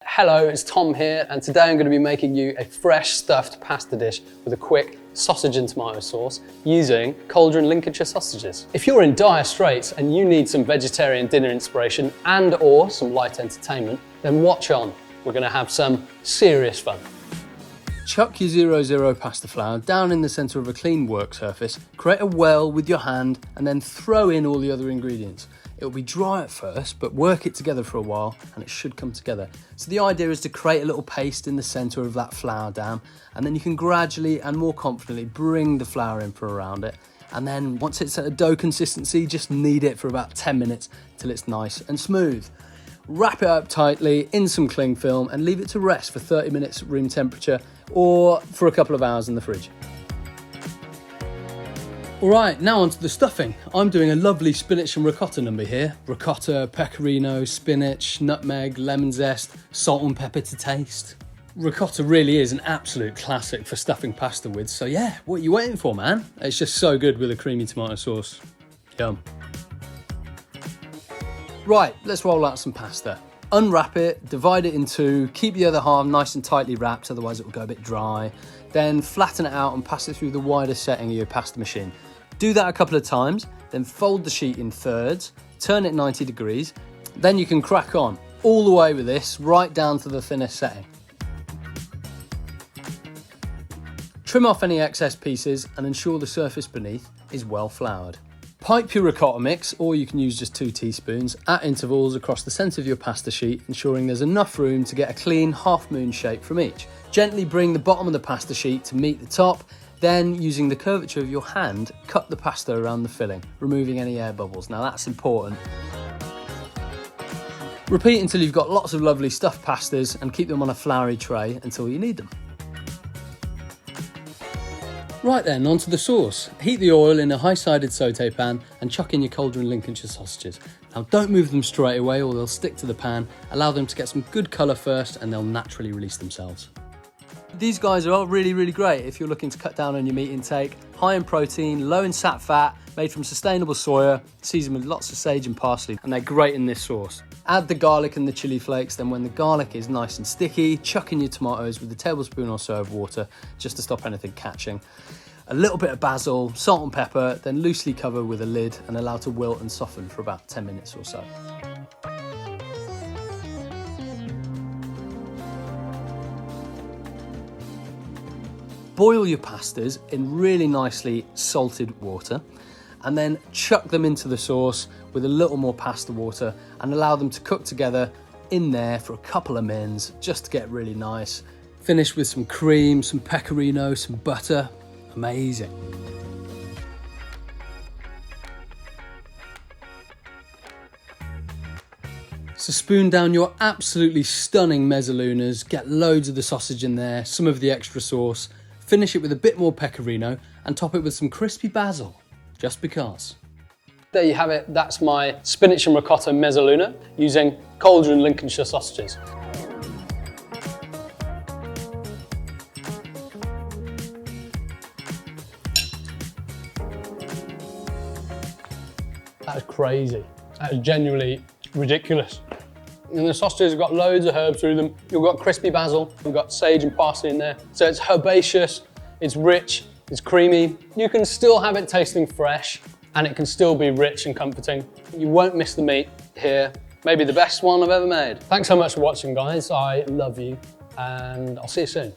Hello, it's Tom here, and today I'm going to be making you a fresh stuffed pasta dish with a quick sausage and tomato sauce using Cauldron Lincolnshire Sausages. If you're in dire straits and you need some vegetarian dinner inspiration and or some light entertainment, then watch on. We're going to have some serious fun. Chuck your 0-0 pasta flour down in the centre of a clean work surface, create a well with your hand, and then throw in all the other ingredients. It'll be dry at first, but work it together for a while and it should come together. So the idea is to create a little paste in the centre of that flour dam, and then you can gradually and more confidently bring the flour in from around it. And then once it's at a dough consistency, just knead it for about 10 minutes till it's nice and smooth. Wrap it up tightly in some cling film and leave it to rest for 30 minutes at room temperature or for a couple of hours in the fridge. Alright, now onto the stuffing. I'm doing a lovely spinach and ricotta number here. Ricotta, pecorino, spinach, nutmeg, lemon zest, salt and pepper to taste. Ricotta really is an absolute classic for stuffing pasta with, so yeah, what are you waiting for, man? It's just so good with a creamy tomato sauce. Yum. Right, let's roll out some pasta. Unwrap it, divide it in two, keep the other half nice and tightly wrapped, otherwise it will go a bit dry. Then flatten it out and pass it through the wider setting of your pasta machine. Do that a couple of times, then fold the sheet in thirds, turn it 90 degrees, then you can crack on all the way with this, right down to the thinnest setting. Trim off any excess pieces and ensure the surface beneath is well floured. Pipe your ricotta mix, or you can use just 2 teaspoons, at intervals across the centre of your pasta sheet, ensuring there's enough room to get a clean half-moon shape from each. Gently bring the bottom of the pasta sheet to meet the top, then using the curvature of your hand, cut the pasta around the filling, removing any air bubbles. Now that's important. Repeat until you've got lots of lovely stuffed pastas and keep them on a floury tray until you need them. Right then, onto the sauce. Heat the oil in a high-sided sauté pan and chuck in your Cauldron Lincolnshire sausages. Now don't move them straight away or they'll stick to the pan. Allow them to get some good colour first and they'll naturally release themselves. These guys are really great if you're looking to cut down on your meat intake. High in protein, low in sat fat, made from sustainable soya, seasoned with lots of sage and parsley, and they're great in this sauce. Add the garlic and the chili flakes, then when the garlic is nice and sticky, chuck in your tomatoes with a tablespoon or so of water just to stop anything catching. A little bit of basil, salt and pepper, then loosely cover with a lid and allow to wilt and soften for about 10 minutes or so. Boil your pastas in really nicely salted water and then chuck them into the sauce with a little more pasta water and allow them to cook together in there for a couple of minutes just to get really nice. Finish with some cream, some pecorino, some butter. Amazing. So spoon down your absolutely stunning mezzalunas, get loads of the sausage in there, some of the extra sauce, finish it with a bit more pecorino and top it with some crispy basil, just because. There you have it, that's my spinach and ricotta mezzaluna using Cauldron Lincolnshire sausages. That is crazy. That is genuinely ridiculous. And the sausages have got loads of herbs through them. You've got crispy basil, you've got sage and parsley in there. So it's herbaceous, it's rich, it's creamy. You can still have it tasting fresh and it can still be rich and comforting. You won't miss the meat here. Maybe the best one I've ever made. Thanks so much for watching, guys. I love you and I'll see you soon.